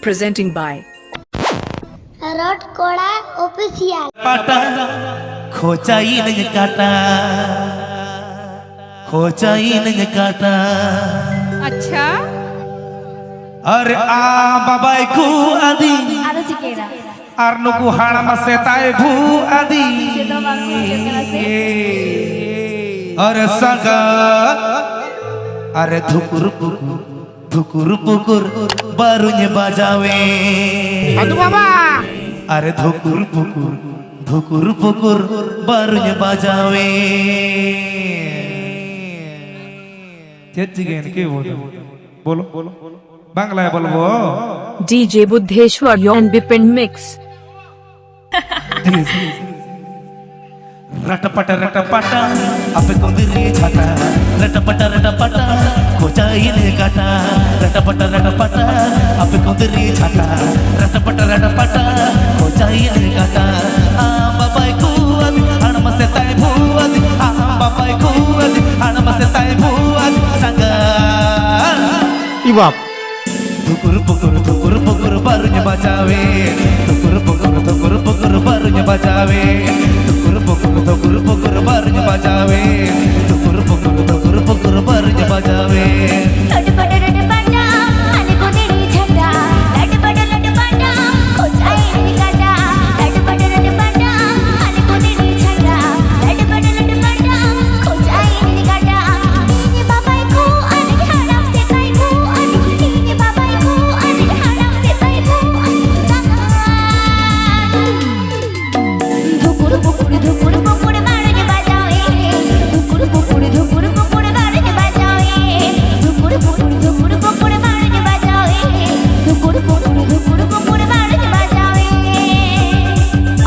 presenting by रॉट कोड़ा official पाटा खोचाई नहीं काटा खोचाई नहीं काटा अच्छा अरे आ Babai ku adi ada sikera arnu ku hana masetai bu adi अरे सगा अरे धुकुर पुकुर बारूnya bajawe aduh baba अरे धुकुर पुकुर बारूnya bajawe चेचिगेन के बोलो बांग्ला बोलो DJ Buddheshwar Yon Bipin Mix. रटपटा अपे कुंदरी छाटा रटपटा कोचाई ने काटा रटपटा अपे कुंदरी छाटा रटपटा कोचाई ने काटा आ बाबाई कुआद हणम से ताई भूआद आ बाबाई कुआद हणम से ताई भूआद संगा इबाप धुकुर पुकुर बारूnya bajawe धुकुर पुकुर बारूnya bajawe धुकुर पुकुर बारूnya bajawe धुकुर पुकुर बारूnya bajawe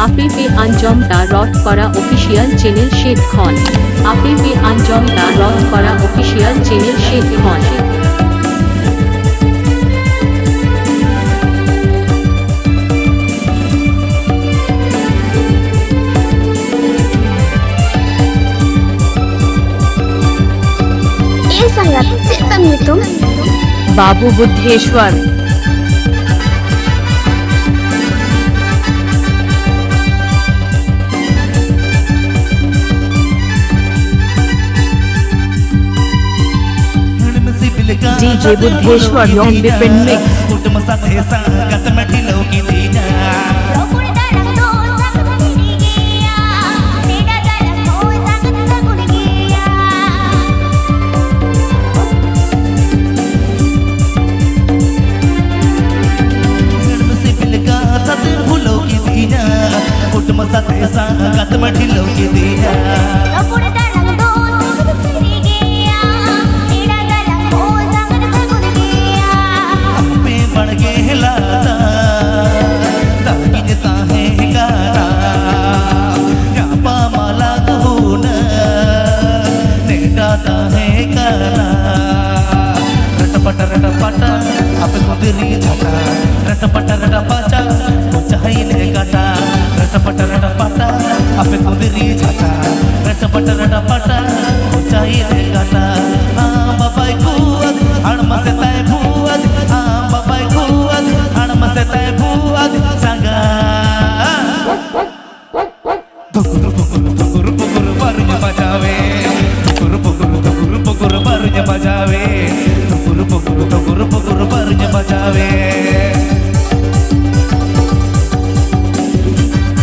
আপনি পে আঞ্জম দা রট করা অফিসিয়াল চ্যানেল শেখ খন আপনি পে আঞ্জম দা রট করা অফিসিয়াল চ্যানেল শেখ খন ये संगत से तंगितुम Babu Buddheshwar. DJ Buddheshwar Yon Bipin Mix. रटपटा अपे कुंदरी छाटा रटपटा कोचाई ने काटा रटपटा अपे कुंदरी छाटा रटपटा कोचाई ने काटा आ बाबाई कुआद हणम से ताई भूआद आ बाबाई कुआद हणम से ताई भूआद संगा धुकुर बारूnya bajawe धुकुर बारूnya bajawe धुकुर बारूnya bajawe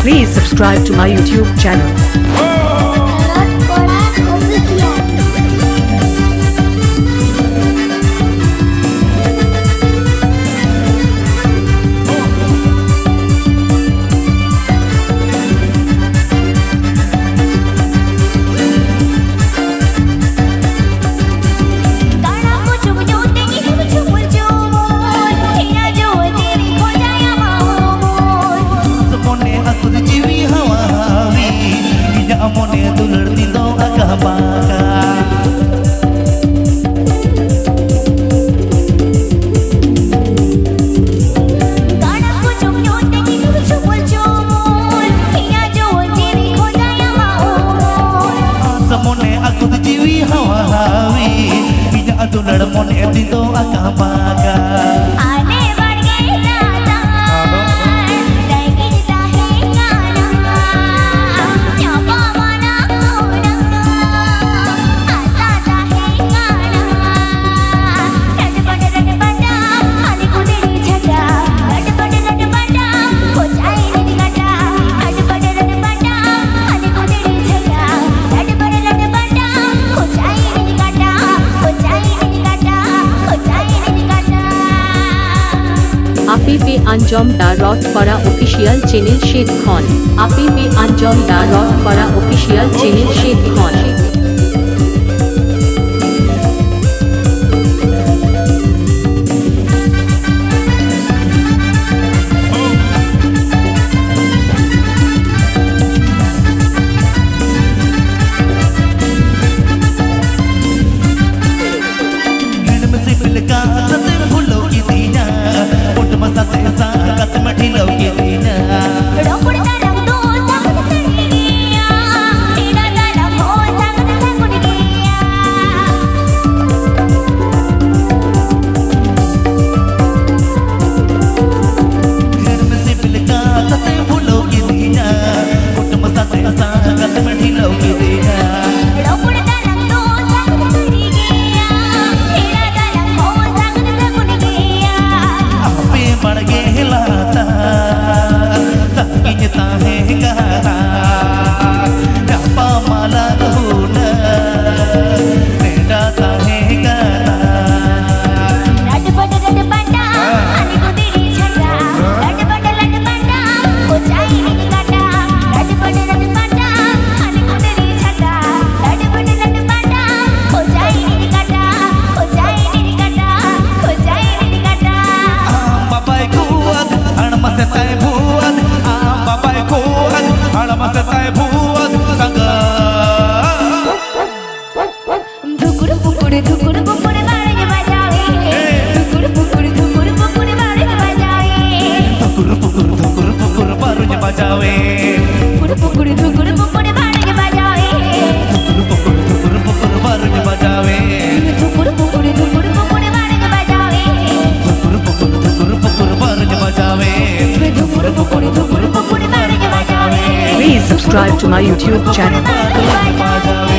Please subscribe to my YouTube channel. रॉट कोड़ा official amone dulur dindo agah baka samone aku jiwi hawa hawi binya dulur mone dindo agah baka आने बढ़ गए ना আপিপে আঞ্জম দা রট করা অফিসিয়াল চ্যানেল শেখ খন আপিপে আঞ্জম দা রট করা অফিসিয়াল চ্যানেল শেখ খন Please subscribe to my YouTube channel.